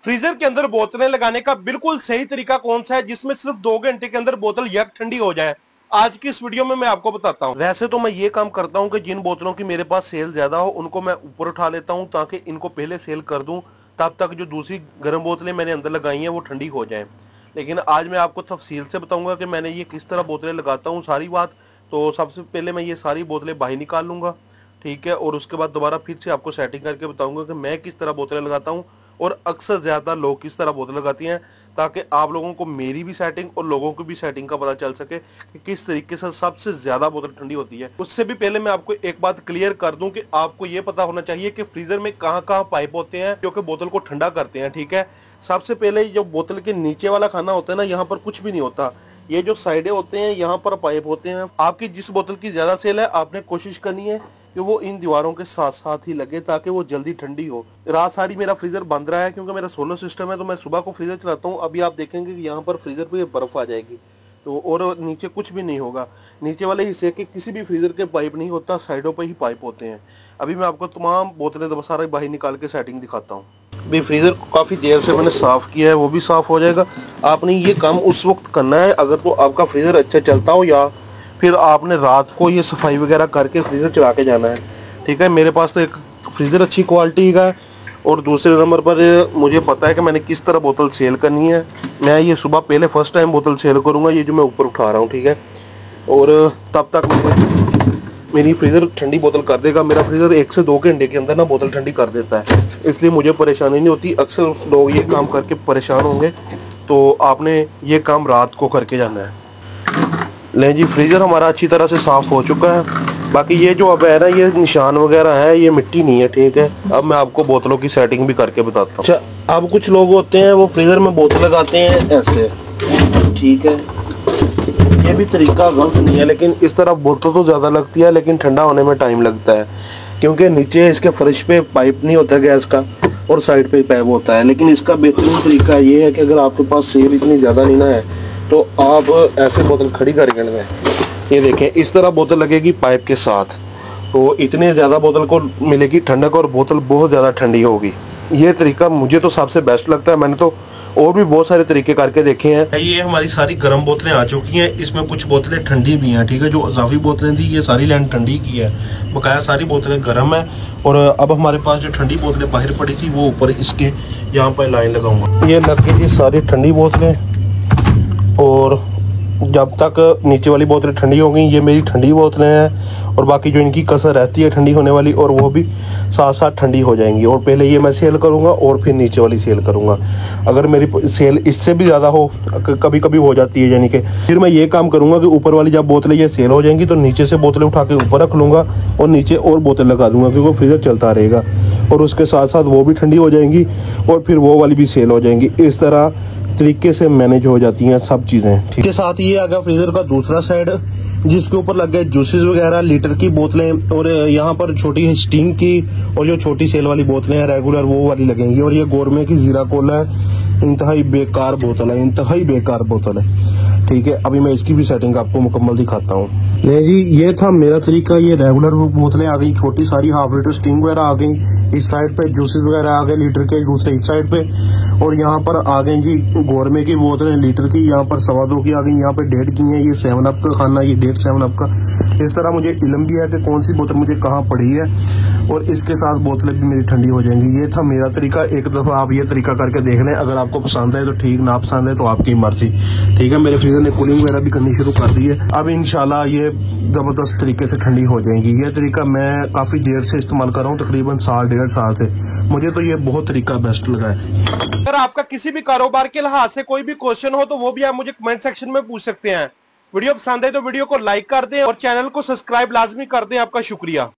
Freezer के अंदर बोतलें लगाने का बिल्कुल सही तरीका कौन सा है जिसमें सिर्फ 2 घंटे के अंदर बोतल यक ठंडी हो जाए, आज की इस वीडियो में मैं आपको बताता हूं। वैसे तो मैं ये काम करता हूं कि जिन बोतलों की मेरे पास सेल ज्यादा हो उनको मैं ऊपर उठा लेता हूं ताकि इनको पहले सेल कर दूं, तब तक जो दूसरी गर्म बोतलें मैंने अंदर लगाई हैं वो ठंडी हो जाए। लेकिन आज मैं आपको तफसील से बताऊंगा कि मैंने ये किस तरह बोतलें लगाता हूँ सारी बात। तो सबसे पहले मैं ये सारी बोतलें बाहर निकाल लूंगा, ठीक है, और उसके बाद दोबारा फिर से आपको सेटिंग करके बताऊंगा कि मैं किस तरह बोतलें लगाता हूँ और अक्सर ज्यादा लोग किस तरह बोतल लगाती हैं, ताकि आप लोगों को मेरी भी सेटिंग और लोगों की भी सेटिंग का पता चल सके कि किस तरीके से सबसे ज्यादा बोतल ठंडी होती है। उससे भी पहले मैं आपको एक बात क्लियर कर दूं कि आपको ये पता होना चाहिए कि फ्रीजर में कहां कहां पाइप होते हैं जो कि बोतल को ठंडा करते हैं, ठीक है। सबसे पहले जो बोतल के नीचे वाला खाना होता है ना, यहाँ पर कुछ भी नहीं होता। ये जो साइडें होते हैं यहाँ पर पाइप होते हैं। आपकी जिस बोतल की ज्यादा सेल है आपने कोशिश करनी है कि वो इन दीवारों के साथ साथ ही लगे ताकि वो जल्दी ठंडी हो। रात सारी मेरा फ्रीजर बंद रहा है क्योंकि मेरा सोलर सिस्टम है, तो मैं सुबह को फ्रीजर चलाता हूँ। अभी आप देखेंगे कि यहाँ पर फ्रीजर पे बर्फ आ जाएगी, तो और नीचे कुछ भी नहीं होगा। नीचे वाले हिस्से के किसी भी फ्रीजर के पाइप नहीं होता, साइडों पे ही पाइप होते हैं। अभी मैं आपको तमाम बोतलें सारे बाहर निकाल के सेटिंग दिखाता हूँ। भाई फ्रीजर को काफी देर से मैंने साफ किया है, वो भी साफ हो जाएगा। आपने ये काम उस वक्त करना है अगर तो आपका फ्रीजर अच्छा चलता हो, या फिर आपने रात को ये सफाई वगैरह करके फ्रीजर चला के जाना है, ठीक है। मेरे पास तो एक फ्रीजर अच्छी क्वालिटी का है और दूसरे नंबर पर मुझे पता है कि मैंने किस तरह बोतल सेल करनी है। मैं ये सुबह पहले फर्स्ट टाइम बोतल सेल करूंगा, ये जो मैं ऊपर उठा रहा हूँ, ठीक है। और तब तक मेरी फ्रीजर ठंडी बोतल कर देगा। मेरा फ्रीजर 1 से 2 घंटे के अंदर ना बोतल ठंडी कर देता है, इसलिए मुझे परेशानी नहीं होती। अक्सर लोग ये काम करके परेशान होंगे, तो आपने ये काम रात को करके जाना है। लें जी, फ्रीजर हमारा अच्छी तरह से साफ हो चुका है। बाकी ये जो अब है ना, ये निशान वगैरह है, ये मिट्टी नहीं है, ठीक है। अब मैं आपको बोतलों की सेटिंग भी करके बताता हूँ। अच्छा, अब कुछ लोग होते हैं वो फ्रीजर में बोतल लगाते हैं ऐसे, ठीक है। ये भी तरीका गलत नहीं है, लेकिन इस तरह बोतल तो ज़्यादा लगती है लेकिन ठंडा होने में टाइम लगता है, क्योंकि नीचे इसके फर्श पे पाइप नहीं होता गैस का और साइड पे पाइप होता है। लेकिन इसका बेहतरीन तरीका ये है कि अगर आपके पास सेल इतनी ज़्यादा नहीं ना है तो आप ऐसे बोतल खड़ी करके लगाएं। ये देखें, इस तरह बोतल लगेगी पाइप के साथ, तो इतने ज़्यादा बोतल को मिलेगी ठंडक और बोतल बहुत ज़्यादा ठंडी होगी। ये तरीका मुझे तो सबसे बेस्ट लगता है। मैंने तो और भी बहुत सारे तरीके करके देखे हैं। ये हमारी सारी गर्म बोतलें आ चुकी हैं, इसमें कुछ बोतलें ठंडी भी हैं, ठीक है। जो इजाफी बोतलें थी ये सारी लाइन ठंडी की है, बकाया सारी बोतलें गर्म है। और अब हमारे पास जो ठंडी बोतलें बाहर पड़ी थी वो ऊपर इसके यहाँ पर लाइन लगाऊंगा। ये लग गई सारी ठंडी बोतलें, और जब तक नीचे वाली बोतलें ठंडी हो गई, ये मेरी ठंडी बोतलें हैं, और बाकी जो इनकी कसर रहती है ठंडी होने वाली, और वो भी साथ साथ ठंडी हो जाएंगी। और पहले ये मैं सेल करूंगा और फिर नीचे वाली सेल करूंगा। अगर मेरी सेल इससे भी ज़्यादा हो, कभी कभी हो जाती है, यानी कि फिर मैं ये काम करूंगा कि ऊपर वाली जब बोतलें ये सेल हो जाएंगी तो नीचे से बोतलें उठा के ऊपर रख लूँगा और नीचे और बोतल लगा दूँगा, क्योंकि फ्रीजर चलता रहेगा और उसके साथ साथ वो भी ठंडी हो जाएंगी और फिर वो वाली भी सेल हो जाएंगी। इस तरह तरीके से मैनेज हो जाती हैं सब चीजें, ठीक है। साथ ही ये आ गया फ्रीजर का दूसरा साइड, जिसके ऊपर लग गए जूसेस वगैरह, लीटर की बोतलें, और यहाँ पर छोटी स्टीम की और जो छोटी सेल वाली बोतलें हैं रेगुलर वो वाली लगेंगी। और ये गोरमे की जीरा कोला है, इंतहाई बेकार बोतल है, इंतहाई बेकार बोतल है, ठीक है। अभी मैं इसकी भी सेटिंग आपको मुकम्मल दिखाता हूँ। नहीं जी, ये था मेरा तरीका। ये रेगुलर बोतलें आ गई छोटी सारी, हाफ लीटर स्टीम वगैरह आ गई इस साइड पे, जूसेस वगैरह आ गए लीटर के दूसरे इस साइड पे, और यहाँ पर आ गई जी गोरमे की बोतलें लीटर की, यहाँ पर 2.25 की आ गई, यहाँ पे 1.5 की है। ये 7 अप का खाना, ये 1.5 7 अप का। इस तरह मुझे इल्म भी है कि कौन सी बोतल मुझे कहाँ पड़ी है, और इसके साथ बोतलें भी मेरी ठंडी हो जाएंगी। ये था मेरा तरीका। एक दफ़ा आप ये तरीका करके देख लें, अगर आपको पसंद है तो ठीक, ना पसंद है तो आपकी मर्जी, ठीक है। मेरे फ्रीजर ने कूलिंग वगैरह भी करनी शुरू कर दी है। अब इंशाल्लाह ये ज़बरदस्त तरीके से ठंडी हो जाएंगी। ये तरीका मैं काफ़ी देर से इस्तेमाल कर रहा हूँ, तकरीबन 1.5 साल से। मुझे तो ये बहुत तरीका बेस्ट लगा है। अगर आपका किसी भी कारोबार के लिहाज से कोई भी क्वेश्चन हो तो वो भी आप मुझे कमेंट सेक्शन में पूछ सकते हैं। वीडियो पसंद है तो वीडियो को लाइक कर दें और चैनल को सब्सक्राइब लाजमी कर दें। आपका शुक्रिया।